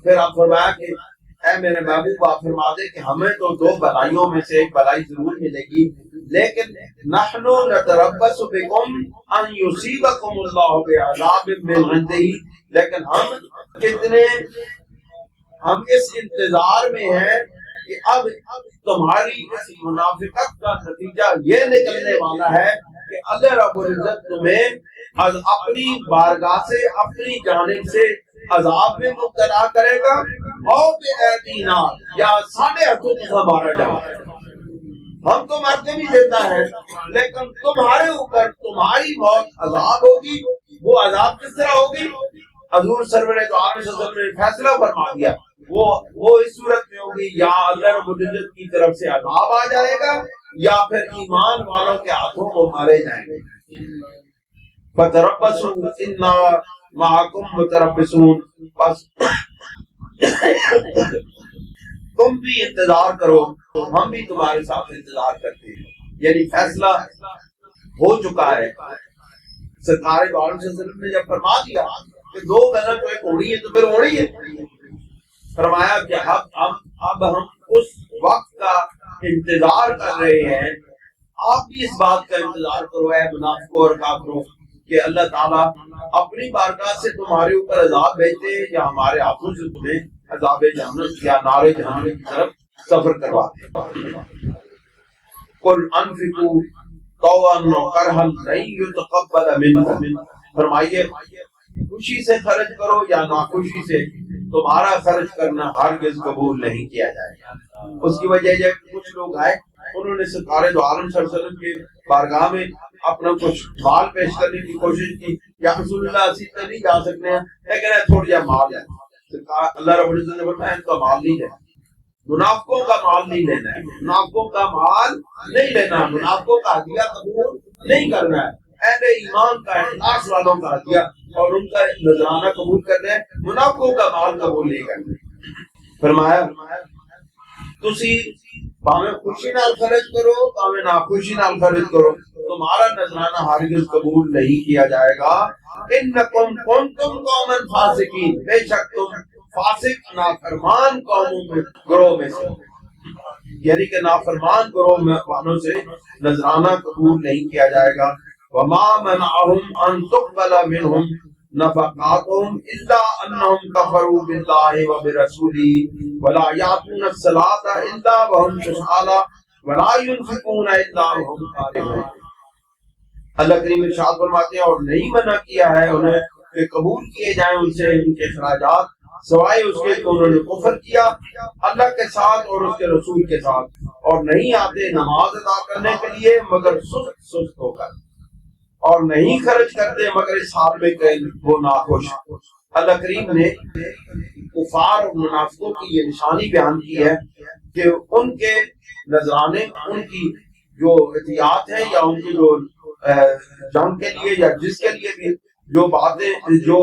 پھر آپ فرمایا کہ اے میرے محبوب آپ فرما دے کہ ہمیں تو دو بھلائیوں میں سے ایک بھلائی ضرور ملے گی، لیکن نحن نتربص بکم ان یصیبکم اللہ بعذاب من عنده، لیکن ہم اس انتظار میں ہیں کہ اب تمہاری اس منافقت کا نتیجہ یہ نکلنے والا ہے کہ اللہ رب العزت تمہیں اپنی بارگاہ سے، اپنی جانب سے عذاب میں مبتلا کرے گا، اور بِأَيْدِینَا، یا ساڑھے ہاتھوں سے مارا جائے۔ ہم تو مرتے بھی زندہ ہیں، لیکن تمہارے اوپر تمہاری موت عذاب ہوگی۔ وہ عذاب کس طرح ہوگی؟ حضور سرور دو عالم صلی اللہ علیہ وسلم نے فیصلہ فرما دیا وہ اس صورت میں ہوگی یا اللہ رب العزت کی طرف سے عذاب آ جائے گا یا پھر ایمان والوں کے ہاتھوں وہ مارے جائیں گے. فتربصوا انا معکم متربصون، بس تم بھی انتظار کرو، ہم بھی تمہارے ساتھ انتظار کرتے ہیں. یعنی فیصلہ ہو چکا ہے. سرکار دو عالم صلی اللہ علیہ وسلم نے جب فرما دیا کہ دو غلط ایک ہونی ہے تو پھر ہونی ہے، فرمایا کہ اب ہم اس وقت کا انتظار کر رہے ہیں. آپ بھی اس بات کا انتظار کرو اے منافقوں اور کافروں کہ اللہ تعالیٰ اپنی بارگاہ سے تمہارے اوپر عذاب بھیجتے یا ہمارے ہاتھوں سے تمہیں عذاب جہنم یا نار جہنم کی طرف سفر کرواتے. قل انفقوا طوعا وكرها لن يتقبل منكم، فرمائیے خوشی سے خرچ کرو یا ناخوشی سے، تمہارا خرچ کرنا ہرگز قبول نہیں کیا جائے گا. اس کی وجہ یہ کہ کچھ لوگ آئے، انہوں نے سرکار دو عالم صلی اللہ علیہ وسلم کے بارگاہ میں اپنا کچھ مال پیش کرنے کی کوشش کی. یا رسول اللہ اسی طرح نہیں جا سکتے ہیں لیکن تھوڑا جا مال ہے. اللہ رب العزت نے بتایا ان کا مال نہیں لینا، منافقوں کا مال نہیں لینا ہے، منافقوں کا مال نہیں لینا، منافقوں کا ہدیہ قبول نہیں کرنا ہے. اہل ایمان کا اخلاص والوں کا ہدیہ اور ان کا نذرانہ قبول کرنا ہے، منافقوں کا مال قبول نہیں کرنا. فرمایا تسی باویں خوشی نال خرچ کرو باویں ناخوشی نال خرچ کرو، تمہارا نذرانہ ہرگز قبول نہیں کیا جائے گا. انکم کنتم قوما فاسقین، بے شک تم فاسق نافرمان قوموں میں گروہ میں سے، یعنی کہ نافرمان گروہ میں والوں سے نذرانہ قبول نہیں کیا جائے گا. وما منعهم ان تقبل منهم نفقاتهم الا انهم كفروا بالله وبرسوله ولا يأتون الصلاة الا وهم كسالى ولا ينفقون الا وهم كارهون. اللہ کریم ارشاد فرماتے ہیں اور نہیں منع کیا ہے انہیں کہ قبول کیے جائیں ان سے ان کے اخراجات سوائے اس کے کہ انہوں نے کفر کیا اللہ کے ساتھ اور اس کے رسول کے ساتھ، اور نہیں آتے نماز ادا کرنے کے لیے مگر سست ہو کر، اور نہیں خرچ کرتے مگر اس حال میں کہ وہ ناخوش. اللہ کریم نے کفار اور منافقوں کی یہ نشانی بیان کی ہے کہ ان کے نذرانے، ان کی جو احتیاط ہے یا ان کی جو جنگ کے لیے یا جس کے لیے بھی جو باتیں جو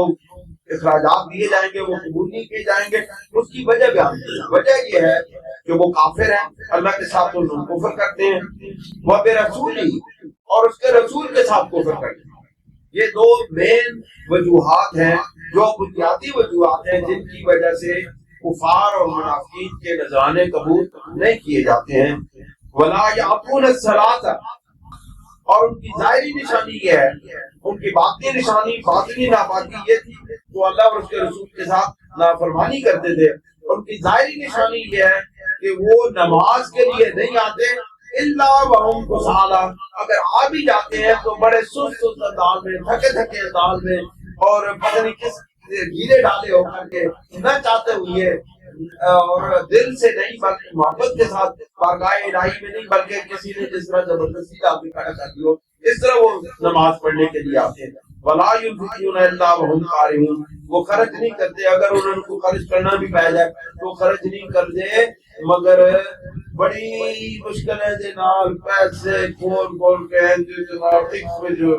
اخراجات دیے جائیں گے وہ قبول نہیں کیے جائیں گے. اس کی وجہ بیان کی، وجہ یہ ہے کہ وہ کافر ہیں، اللہ کے ساتھ انہوں کفر کرتے ہیں، وہ بے رسول ہی اور اس کے رسول کے ساتھ کفر کرتے ہیں. یہ دو مین وجوہات ہیں جو بنیادی وجوہات ہیں جن کی وجہ سے کفار اور منافقین کے نذرانے قبول نہیں کیے جاتے ہیں. ولا یأتون الصلاۃ، اور ان کی ظاہری نشانی یہ ہے، ان کی باطنی نشانی باطنی ناپاکی یہ تھی جو اللہ اور اس کے رسول کے ساتھ نافرمانی کرتے تھے. ان کی ظاہری نشانی یہ ہے کہ وہ نماز کے لیے نہیں آتے الا وهم کسالى، اگر آ بھی جاتے ہیں تو بڑے سست انداز میں، تھکے تھکے انداز میں، اور پتہ نہیں کس گیلے ڈالے ہو کر کے، نہ چاہتے ہوئے اور دل سے نہیں بلکہ محبت کے ساتھ بارگاہ الہی میں نہیں بلکہ کسی نے جس طرح زبردستی لا کے کھڑا کر دیا اس طرح وہ نماز پڑھنے کے لیے آتے ہیں. ولا ينفقون الا وهم كارهون، وہ خرچ نہیں کرتے، اگر انہوں کو خرچ کرنا بھی پڑ جائے تو خرچ نہیں کرتے مگر بڑی مشکلیں دے نال پیسے کھول کے ٹکس میں جو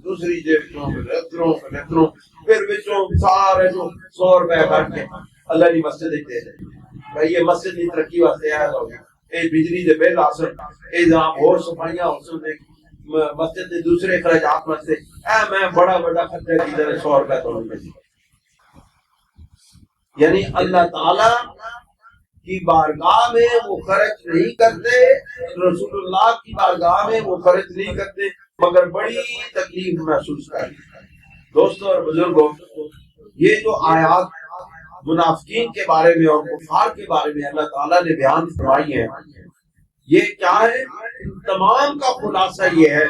دوسری جیبوں میں اتروں پھر وچوں سارے جو 100 روپے کٹ کے اللہ دی مسجد دے دے. بھائی یہ مسجد کی ترقی واسطے آیا لوگ، اے بجلی دے بل آسن، اے جہاں اور صفائیاں ہوسن، مسجد کے دوسرے اخراجات واسطے میں بڑا خرچہ کی طرح 100 روپے تو نہیں. یعنی اللہ تعالی کی بارگاہ میں وہ خرچ نہیں کرتے، رسول اللہ کی بارگاہ میں وہ خرچ نہیں کرتے مگر بڑی تکلیف محسوس کرتے. دوستوں اور بزرگوں، یہ جو آیات منافقین کے بارے میں اور کفار کے بارے میں اللہ تعالیٰ نے بیان فرمائی ہے، یہ کیا ہے؟ تمام کا خلاصہ یہ ہے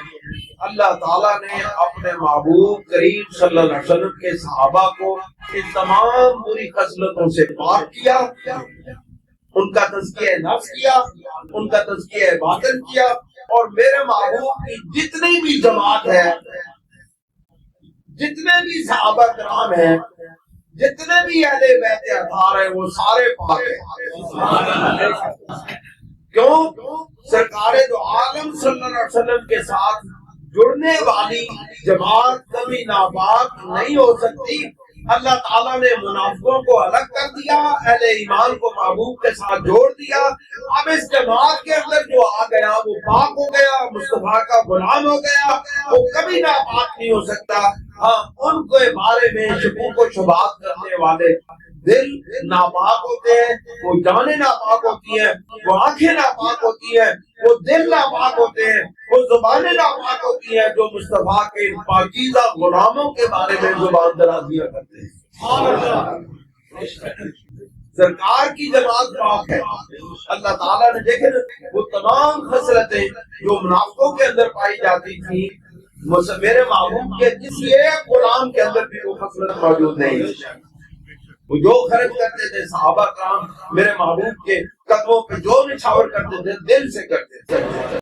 اللہ تعالیٰ نے اپنے محبوب کریم صلی اللہ علیہ وسلم کے صحابہ کو ان تمام بری خصلتوں سے پاک کیا، ان کا تزکیہ نفس کیا، ان کا تزکیہ باطن کیا، اور میرے محبوب کی جتنی بھی جماعت ہے، جتنے بھی صحابہ کرام ہیں، جتنے بھی اہل بیت اطہار ہیں وہ سارے پاک ہیں. کیوں؟ سرکار دو عالم صلی اللہ علیہ وسلم کے ساتھ جڑنے والی جماعت کبھی ناپاک نہیں ہو سکتی. اللہ تعالیٰ نے منافقوں کو الگ کر دیا، اہل ایمان کو محبوب کے ساتھ جوڑ دیا. اب اس جماعت کے اندر جو آ گیا وہ پاک ہو گیا، مصطفیٰ کا غلام ہو گیا، وہ کبھی ناپاک نہیں ہو سکتا. ہاں، ان کے بارے میں شکوک و شبہات کرنے والے دل ناپاک ہوتے ہیں، وہ جانیں ناپاک ہوتی ہیں، وہ آنکھیں ناپاک ہوتی ہیں، وہ دل ناپاک ہوتے ہیں، وہ زبانیں ناپاک ہوتی ہیں جو مصطفیٰ کے پاکیزہ غلاموں کے بارے میں زبان درازیاں کرتے ہیں. سرکار کی جماعت پاک ہے. اللہ تعالیٰ نے دیکھے وہ تمام خصلتیں جو منافقوں کے اندر پائی جاتی تھیں، میرے محبوب کے کسی ایک غلام کے اندر بھی وہ خصلت موجود نہیں. وہ جو خرچ کرتے تھے صحابہ کرام میرے محبوب کے قدموں پہ جو نچھاور کرتے تھے دل سے کرتے تھے.